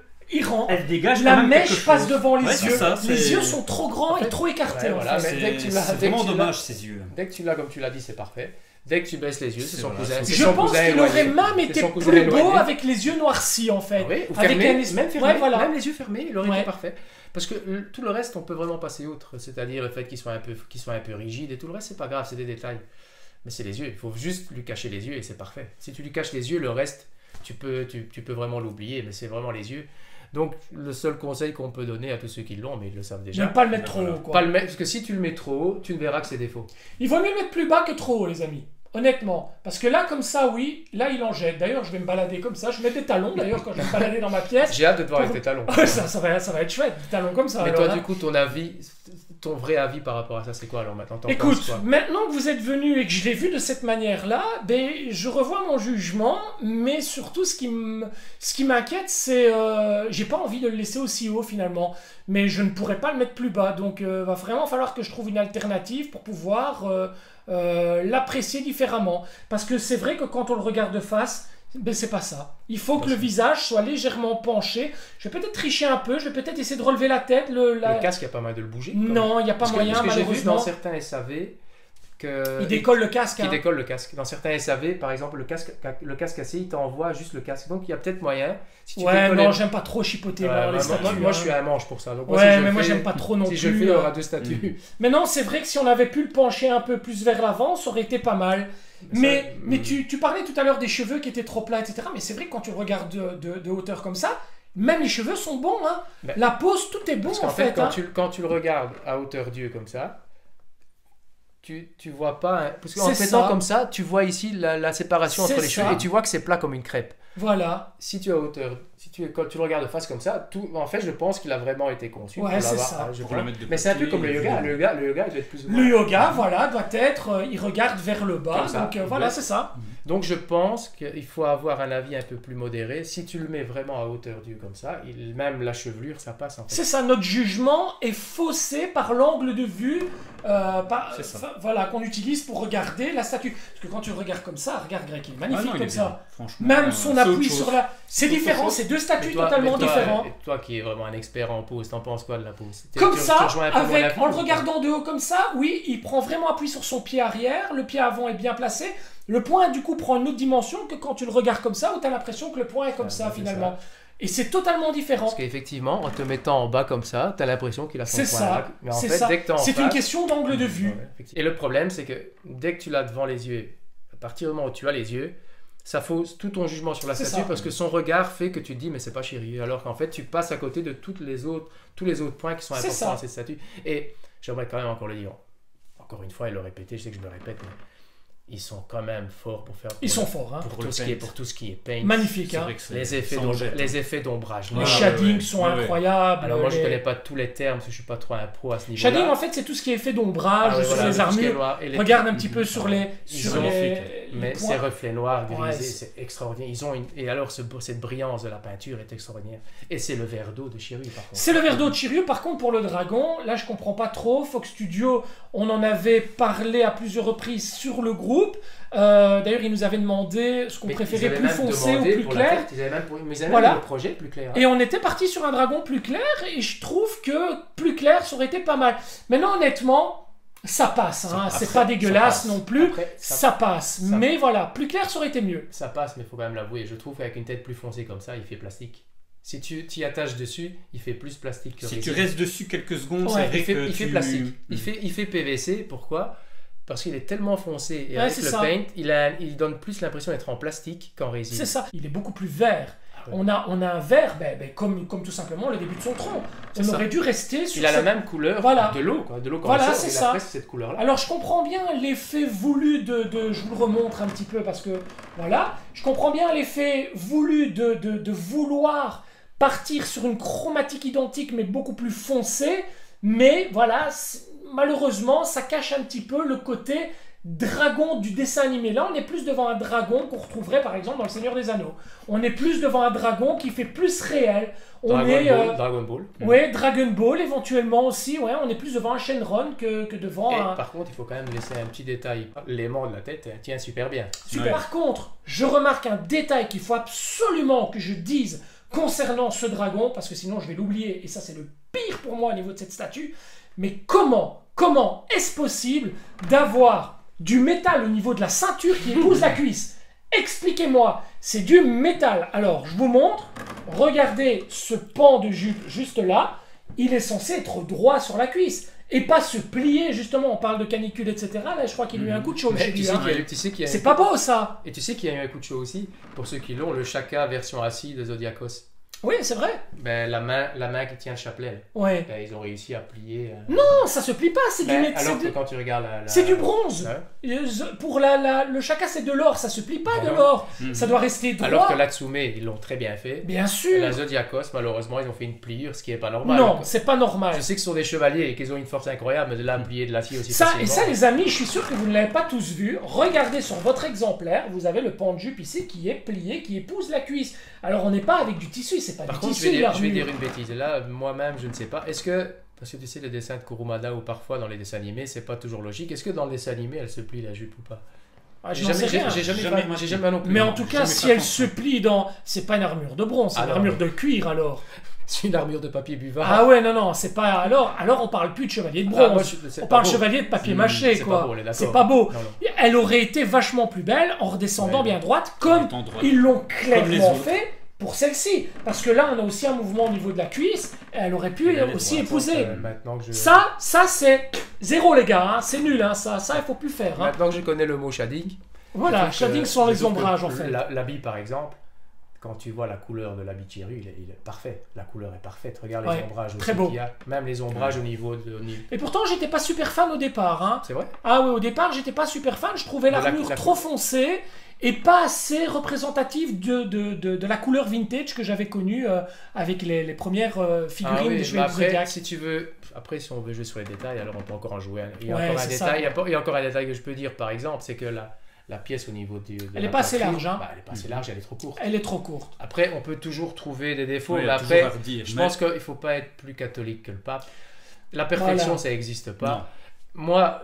elle dégage la mèche passe devant les yeux. Ça, les yeux sont trop grands et trop écartés. C'est vraiment dommage ces yeux. Dès que tu l'as comme tu l'as dit, c'est parfait. Dès que tu baisses les yeux, c'est son cousin. Je pense qu'il aurait même été plus beau avec les yeux noircis en fait. Oui, ou fermés, même les yeux fermés, il aurait été parfait. Parce que tout le reste, on peut vraiment passer outre. C'est-à-dire le fait qu'ils soient un peu rigides et tout le reste, c'est pas grave, c'est des détails. Mais c'est les yeux, il faut juste lui cacher les yeux et c'est parfait. Si tu lui caches les yeux, le reste, tu peux vraiment l'oublier, mais c'est vraiment les yeux. Donc, le seul conseil qu'on peut donner à tous ceux qui l'ont, mais ils le savent déjà. Ne pas le mettre trop haut, quoi. Parce que si tu le mets trop haut, tu ne verras que ses défauts. Il vaut mieux le mettre plus bas que trop haut, les amis. Honnêtement. Parce que là, comme ça, oui, là, il en jette. D'ailleurs, je vais me balader comme ça. Je mets des talons, d'ailleurs, quand je vais me balader dans ma pièce. J'ai hâte de te voir avec tes talons. ça va être chouette, des talons comme ça. Mais alors, toi, hein. du coup, ton avis, ton vrai avis par rapport à ça, c'est quoi alors maintenant? T'en Écoute, penses quoi? maintenant que vous êtes venu et que je l'ai vu de cette manière-là, ben, je revois mon jugement, mais surtout ce qui m'inquiète, c'est j'ai pas envie de le laisser aussi haut finalement, mais je ne pourrais pas le mettre plus bas, donc va vraiment falloir que je trouve une alternative pour pouvoir l'apprécier différemment, parce que c'est vrai que quand on le regarde de face, ben c'est pas ça. Il faut que le visage soit légèrement penché. Je vais peut-être tricher un peu, je vais peut-être essayer de relever la tête. Le casque, il y a pas mal de le bouger. Non, il n'y a pas moyen, parce que j'ai vu malheureusement. dans certains SAV que... Il décolle le casque. Qui hein. décolle le casque. Dans certains SAV, par exemple, le casque cassé, il t'envoie juste le casque. Donc il y a peut-être moyen. Si tu Ouais, décolles- non, j'aime pas trop chipoter dans les statues. moi, hein. je suis un manche pour ça. Donc, Ouais, si je mais le moi fais- j'aime pas trop non Si plus. je le fais, il y aura deux statues. Mais non, c'est vrai que si on avait pu le pencher un peu plus vers l'avant, ça aurait été pas mal. Mais tu parlais tout à l'heure des cheveux qui étaient trop plats, etc. Mais c'est vrai que quand tu regardes de hauteur comme ça, même les cheveux sont bons. Hein. Ben, la pose, tout est bon Parce en qu'en fait, hein. quand tu le regardes à hauteur d'yeux comme ça, tu vois pas... Parce qu'en C'est faisant ça. comme ça, tu vois ici la séparation entre C'est les ça. cheveux et tu vois que c'est plat comme une crêpe. Voilà. Si tu as hauteur, quand tu le regardes de face comme ça, en fait, je pense qu'il a vraiment été conçu Ouais, pour c'est l'avoir. ça. Je Pour vois. le mettre de Mais c'est un peu côté, comme le yoga. Le yoga, il doit être plus ou moins... Le yoga, voilà, doit être, il regarde vers le bas. Comme ça. Donc voilà, c'est ça. Donc je pense qu'il faut avoir un avis un peu plus modéré. Si tu le mets vraiment à hauteur d'yeux comme ça, même la chevelure, ça passe en fait. C'est ça, notre jugement est faussé par l'angle de vue C'est ça. voilà, qu'on utilise pour regarder la statue. Parce que quand tu le regardes comme ça, regarde Greg, il est Ah magnifique non, il est comme bien. ça. Franchement, Même son c'est autre appui chose. sur la... C'est autre différent, chose. c'est deux statues Mais toi- totalement mais toi, différentes. et toi qui es vraiment un expert en pose, t'en penses quoi de la pose? Comme Tu ça, rejoins un peu mon avec, avis en le ou pas? regardant de haut comme ça, oui, il prend vraiment appui sur son pied arrière, le pied avant est bien placé. Le point, du coup, prend une autre dimension que quand tu le regardes comme ça, où tu as l'impression que le point est comme ça, c'est finalement. ça. Et c'est totalement différent. Parce qu'effectivement, en te mettant en bas comme ça, t'as l'impression qu'il a son C'est point ça, là. Mais en c'est fait, ça. dès que t'es en C'est une face- question d'angle de vue. Ouais, effectivement. Et le problème, c'est que dès que tu l'as devant les yeux, à partir du moment où tu as les yeux, ça fausse tout ton jugement sur la C'est statue ça. parce que son regard fait que tu te dis mais c'est pas chéri, alors qu'en fait tu passes à côté de tous les autres points qui sont C'est importants ça. à cette statue. Et j'aimerais quand même encore le dire, encore une fois et le répéter, je sais que je me répète, mais ils sont quand même forts pour faire Ils sont forts, hein. pour le tout ce qui est paint. pour tout ce qui est paint. Magnifique, C'est hein. vrai que c'est- Les effets ça en d'ombre- jette, hein. les effets d'ombrage. Les Ouais, shadings ouais, sont ouais, ouais. incroyables. Alors moi je les- connais pas tous les termes parce que je suis pas trop un pro à ce niveau-là. Shading, en fait, c'est tout ce qui est fait d'ombrage Ah ouais, sur voilà, les tout ce qui est armures. noir et les- Regarde un petit peu sur les, Ils sur ont les, fait, les Mais points. ces reflets noirs, Ouais, grisés, c'est- c'est extraordinaire. Et alors cette brillance de la peinture est extraordinaire. Et c'est le verre d'eau de Shiryu par contre. C'est le verre d'eau de Shiryu. Par contre, pour le dragon, là, je comprends pas trop. Fox Studio, on en avait parlé à plusieurs reprises sur le groupe. D'ailleurs, ils nous avaient demandé ce qu'on Mais préférait ils avaient plus même foncé ou demandé plus pour la clair. tête, ils avaient même, mais ils avaient Voilà. même le projet plus clair. hein. Et on était parti sur un dragon plus clair, et je trouve que plus clair, ça aurait été pas mal. Maintenant, honnêtement, ça passe. Hein. Ça- C'est après, pas dégueulasse ça passe. non plus. Après, Ça passe. ça- Mais voilà, plus clair, ça aurait été mieux. Ça passe, mais il faut quand même l'avouer. Je trouve qu'avec une tête plus foncée comme ça, il fait plastique. Si tu t'y attaches dessus, il fait plus plastique que Si tu résine. restes dessus quelques secondes, Ouais, c'est vrai il fait, que il fait tu- plastique. Il fait PVC. Pourquoi? Parce qu'il est tellement foncé. Et Ouais, avec c'est le ça. paint, il donne plus l'impression d'être en plastique qu'en résine. C'est ça. Il est beaucoup plus vert. ouais. On a un vert, comme tout simplement le début de son tronc. C'est On ça. aurait dû rester sur Il a la cette- même couleur Voilà. de l'eau. Quoi. De l'eau quand Voilà, elle sort, c'est il a ça. presque cette couleur-là. Alors je comprends bien l'effet voulu je vous le remontre un petit peu parce que voilà, je comprends bien l'effet voulu de vouloir partir sur une chromatique identique mais beaucoup plus foncée, mais voilà, malheureusement ça cache un petit peu le côté dragon du dessin animé. Là on est plus devant un dragon qu'on retrouverait par exemple dans Le Seigneur des Anneaux. On est plus devant un dragon qui fait plus réel. Dragon Ball. Ouais, Dragon Ball éventuellement aussi, ouais, on est plus devant un Shenron que devant Et un... par contre, il faut quand même laisser un petit détail. L'aimant de la tête tient super bien. Super. Ouais. Par contre, je remarque un détail qu'il faut absolument que je dise concernant ce dragon, parce que sinon je vais l'oublier, et ça c'est le pire pour moi au niveau de cette statue. Mais comment est-ce possible d'avoir du métal au niveau de la ceinture qui épouse la cuisse? Expliquez-moi, c'est du métal. Alors, je vous montre. Regardez ce pan de jupe juste là. Il est censé être droit sur la cuisse et pas se plier, justement. On parle de canicule, etc. Là, je crois qu'il a eu un coup de chaud Mais chez tu lui. sais hein. qu'il y a C'est pas beau, ça. Et tu sais qu'il y a eu un coup de chaud aussi, pour ceux qui l'ont, le Chaka version assis de Zodiacos. Oui, c'est vrai. Ben, la main qui tient le chapelet, Ouais. ben, ils ont réussi à plier. Non, ça se plie pas, c'est du Ben, métal. alors que quand tu regardes C'est du bronze. Ouais. Pour le chaka, c'est de l'or. Ça se plie pas de Voilà. l'or. Mhm. Ça doit rester droit. Alors que l'Atsume, ils l'ont très bien fait. Bien Et sûr. la Zodiacos, malheureusement, ils ont fait une pliure, ce qui est pas normal. Non, Donc, c'est pas normal. je sais que ce sont des chevaliers et qu'ils ont une force incroyable, mais de là à plier de l'acier aussi Ça, facilement. et ça, les amis, je suis sûr que vous ne l'avez pas tous vu. Regardez sur votre exemplaire, vous avez le pan de jupe ici qui est plié, qui épouse la cuisse. Alors, on n'est pas avec du tissu, c'est pas Par du contre, tissu. je vais l'armure. dire une bêtise. Et là, moi-même, je ne sais pas. Est-ce que, parce que tu sais, les dessins de Kurumada ou parfois dans les dessins animés, c'est pas toujours logique. Est-ce que dans le dessin animé, elle se plie la jupe ou pas? Ah, je n'en sais rien. J'ai jamais non plus. Mais en tout cas, Jamais si fait elle se plie dans... C'est pas une armure de bronze, c'est une Alors, armure de cuir, alors. C'est une armure de papier buvard. Ah ouais, non, c'est pas... Alors on parle plus de chevalier de bronze. Ah, moi, c'est On pas parle beau. chevalier de papier mâché, c'est quoi. pas beau, on est d'accord. C'est pas beau. Non, non. Elle aurait été vachement plus belle en redescendant Ouais. bien droite, comme étant droite. ils l'ont les clairement autres. fait pour celle-ci. Parce que là, on a aussi un mouvement au niveau de la cuisse, et elle aurait pu Elle est aussi droite. épouser. Maintenant que je... Ça c'est zéro, les gars. Hein. C'est nul, hein. Ça, il faut plus faire. Hein. Maintenant que je connais le mot shading. Voilà, je trouve que- shading sont je les trouve que ombrages, en fait. L'habit, par exemple, quand tu vois la couleur de l'habit de Chiru, il est parfait. La couleur est parfaite. Regarde Ouais, les ombrages très aussi beau. qu'il y a. Même les ombrages au niveau de... Et pourtant, j'étais pas super fan au départ. Hein. C'est vrai? Ah oui, au départ, j'étais pas super fan. Je trouvais De la- l'armure la- trop foncée et pas assez représentative de la couleur vintage que j'avais connue avec les premières figurines Ah oui, des mais Chevaliers du après, Zodiac. si tu veux... Après, si on veut jouer sur les détails, alors on peut encore en jouer. Il y a Ouais, encore un c'est ça. détail. Il y a encore un détail que je peux dire, par exemple, c'est que la pièce au niveau de Elle la est pas assez poitrine, large, hein. bah, elle est pas assez large, elle est trop courte. Elle est trop courte. Après, on peut toujours trouver des défauts, Oui, mais il y a après, toujours à redire, je mais- pense qu'il ne faut pas être plus catholique que le pape. La perfection, Voilà. ça n'existe pas. Non. Moi,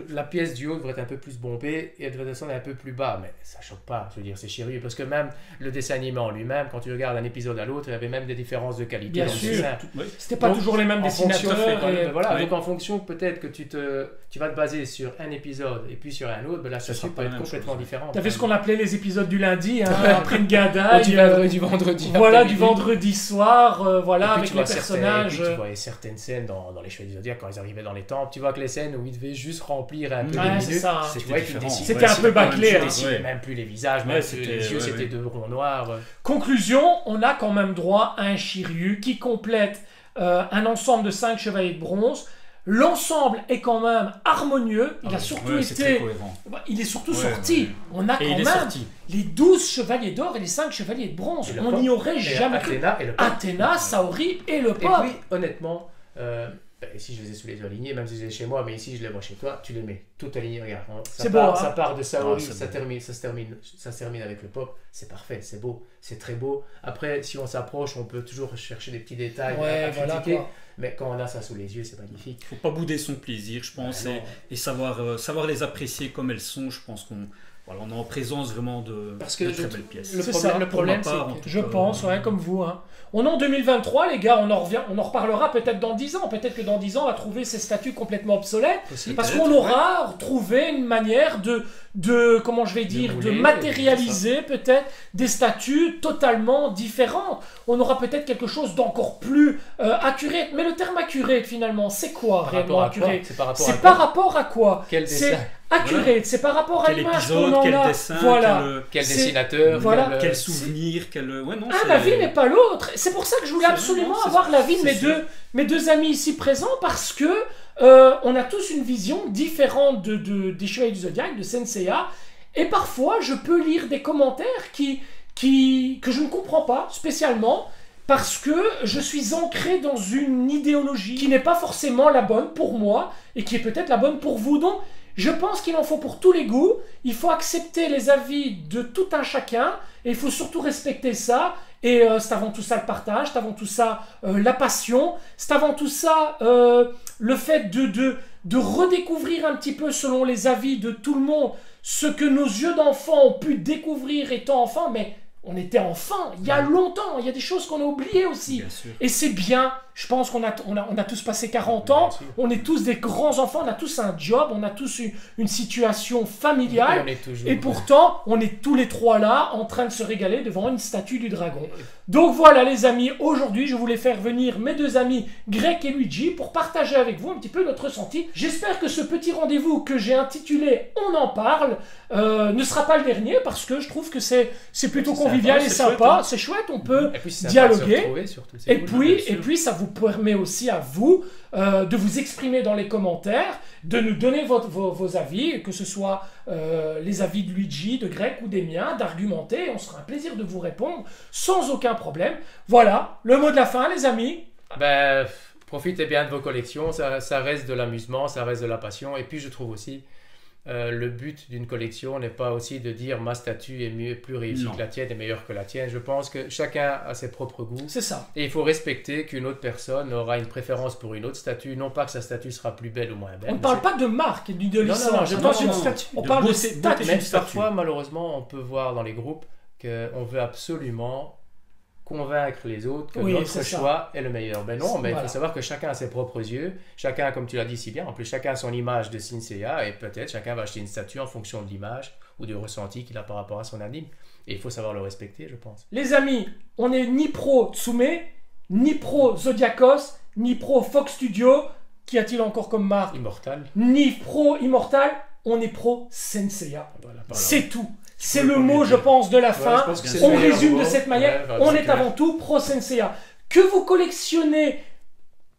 la pièce du haut devrait être un peu plus bombée et elle devrait descendre un peu plus bas, mais ça choque pas, je veux dire, c'est Chiru, parce que même le dessin animé en lui-même, quand tu regardes un épisode à l'autre, il y avait même des différences de qualité Bien dans le sûr. dessin. Oui. C'était pas Donc, toujours les mêmes En fonction, dessinateurs. et- voilà, Oui. donc en fonction peut-être que tu vas te baser sur un épisode et puis sur un autre, ben la Ce sera statue pas peut la être même complètement chose. différente. T'avais ce qu'on appelait les épisodes du lundi, hein, après une gadaille. Du vendredi. Voilà, après-midi. du vendredi soir, voilà, Et puis avec tu les vois personnages. et puis tu voyais certaines scènes dans les Chevaliers du Zodiac quand ils arrivaient dans les temples. Tu vois que les scènes où ils devaient juste remplir un peu Ouais, les c'est minutes, ça. tu C'était vois qu'ils différent. dessinaient- C'était un peu bâclé, Ils hein. dessinaient Ouais. même plus les visages, Ouais, même c'était- plus les yeux, ouais, c'était ouais. deux ronds noirs. Conclusion, on a quand même droit à un Shiryu qui complète un ensemble de 5 chevaliers de bronze. L'ensemble est quand même harmonieux. Il a surtout Ouais, c'est très été. cohérent. Il est surtout Ouais, sorti. ouais. On a Et quand il est même sorti. les 12 chevaliers d'or et les 5 chevaliers de bronze. Et le On pop. n'y aurait Et jamais cru. Athéna et le pop. Athéna, Saori et le Et pop. puis, honnêtement, ici je les ai sous les yeux alignés, même si je les ai chez moi, mais ici je les vois chez toi, tu les mets tout alignés, regarde. Hein. C'est beau, hein. Ça part de Saori, Ah, c'est ça beau. se termine avec le pop, c'est parfait, c'est beau, c'est très beau. Après, si on s'approche, on peut toujours chercher des petits détails Ouais, à voilà critiquer, quoi. mais quand on a ça sous les yeux, c'est magnifique. Faut pas bouder son plaisir, je pense, Ah, non. et savoir les apprécier comme elles sont. Je pense qu'on on est en présence vraiment de Parce que de je très trouve- belles pièces. Le C'est problème, ça. le problème, Pour ma part, c'est en que- tout Je cas, pense, ouais, comme vous. Hein. On est en 2023, les gars, on en reparlera peut-être dans 10 ans. Peut-être que dans 10 ans, on va trouver ces statues complètement obsolètes. Possible. Parce Peut-être, qu'on aura trouvé une manière comment je vais dire, de mouler, matérialiser peut-être des statues totalement différentes. On aura peut-être quelque chose d'encore plus accurate. Mais le terme accurate, finalement, c'est quoi Par réellement rapport à quoi? accurate? C'est par rapport à C'est quoi? par rapport à quoi? Quel C'est dessin? accurate, c'est par rapport à Quel l'image épisode, qu'on en quel a. dessin, Voilà. Quel C'est- dessinateur? voilà. quel c'est- souvenir, ouais, non, Ah, c'est- la vie n'est pas l'autre. C'est pour ça que je voulais C'est absolument vraiment, c'est- avoir l'avis de c'est sûr. mes deux amis ici présents parce que on a tous une vision différente des Chevaliers du Zodiac, de Senseiya. Et parfois, je peux lire des commentaires que je ne comprends pas spécialement parce que je suis ancré dans une idéologie qui n'est pas forcément la bonne pour moi et qui est peut-être la bonne pour vous. Donc, je pense qu'il en faut pour tous les goûts. Il faut accepter les avis de tout un chacun et il faut surtout respecter ça. Et c'est avant tout ça le partage, c'est avant tout ça la passion, c'est avant tout ça le fait de redécouvrir un petit peu selon les avis de tout le monde ce que nos yeux d'enfants ont pu découvrir étant enfants, mais on était enfants il y a longtemps, il y a des choses qu'on a oubliées aussi. Bien sûr. Et c'est bien, je pense qu'on a tous passé 40 ans, Bien sûr. on est tous des grands enfants, on a tous un job, on a tous une situation familiale. Et on est toujours- Et pourtant, on est tous les trois là, en train de se régaler devant une statue du dragon. Donc voilà les amis, aujourd'hui je voulais faire venir mes deux amis Greg et Luigi pour partager avec vous un petit peu notre ressenti. J'espère que ce petit rendez-vous que j'ai intitulé On en parle ne sera pas le dernier parce que je trouve que c'est plutôt C'est convivial. convivial et c'est chouette, sympa, hein. c'est chouette, on peut Et puis c'est sympa de se dialoguer. retrouver, surtout, c'est Et cool. puis, bien sûr. et puis, ça vous permet aussi à vous de vous exprimer dans les commentaires, de nous donner vos avis, que ce soit les avis de Luigi, de Greg ou des miens, d'argumenter. On sera un plaisir de vous répondre sans aucun problème. Voilà, le mot de la fin, les amis. Ben, profitez bien de vos collections, ça reste de l'amusement, ça reste de la passion. Et puis je trouve aussi, le but d'une collection n'est pas aussi de dire ma statue est mieux, plus réussie Non. que la tienne, est meilleure que la tienne. Je pense que chacun a ses propres goûts. C'est ça. Et il faut respecter qu'une autre personne aura une préférence pour une autre statue. Non pas que sa statue sera plus belle ou moins belle. On ne mais parle c'est- pas de marque ni de non, licence. je On pense parle d'une non. statue. On De parle de beauté- statue. beauté. Mais une statue. parfois, malheureusement, on peut voir dans les groupes qu'on veut absolument convaincre les autres que Oui, notre c'est ça. choix est le meilleur. Ben non, mais il Voilà. faut savoir que chacun a ses propres yeux, chacun, comme tu l'as dit si bien, en plus chacun a son image de Seiya et peut-être chacun va acheter une statue en fonction de l'image ou du ressenti qu'il a par rapport à son anime. Et il faut savoir le respecter, je pense. Les amis, on n'est ni pro Tsume, ni pro Zodiacos, ni pro Fox Studio. Qu'y a-t-il encore comme marque? Immortal. Ni pro Immortal. On est pro Senseiya. Voilà, C'est tout. C'est peux le pas mot, mieux je dire. pense, de la Ouais, fin. je pense que c'est On le meilleur résume mot. de cette manière. Ouais, On c'est est clair. avant tout pro Senseiya. Que vous collectionnez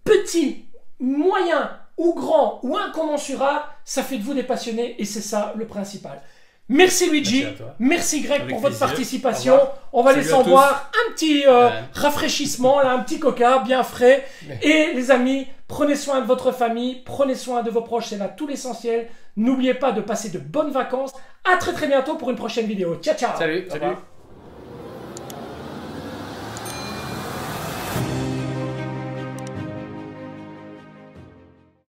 petit, moyen ou grand ou incommensurable, ça fait de vous des passionnés et c'est ça le principal. Merci Luigi, Merci à toi. merci Greg Avec pour votre plaisir. participation. Au revoir. On va Salut laisser à en tous. boire un petit Ouais. rafraîchissement, là, un petit coca bien frais. Mais- Et les amis, prenez soin de votre famille, prenez soin de vos proches, c'est là tout l'essentiel. N'oubliez pas de passer de bonnes vacances. À très très bientôt pour une prochaine vidéo. Ciao ciao. Salut. Au Salut. revoir.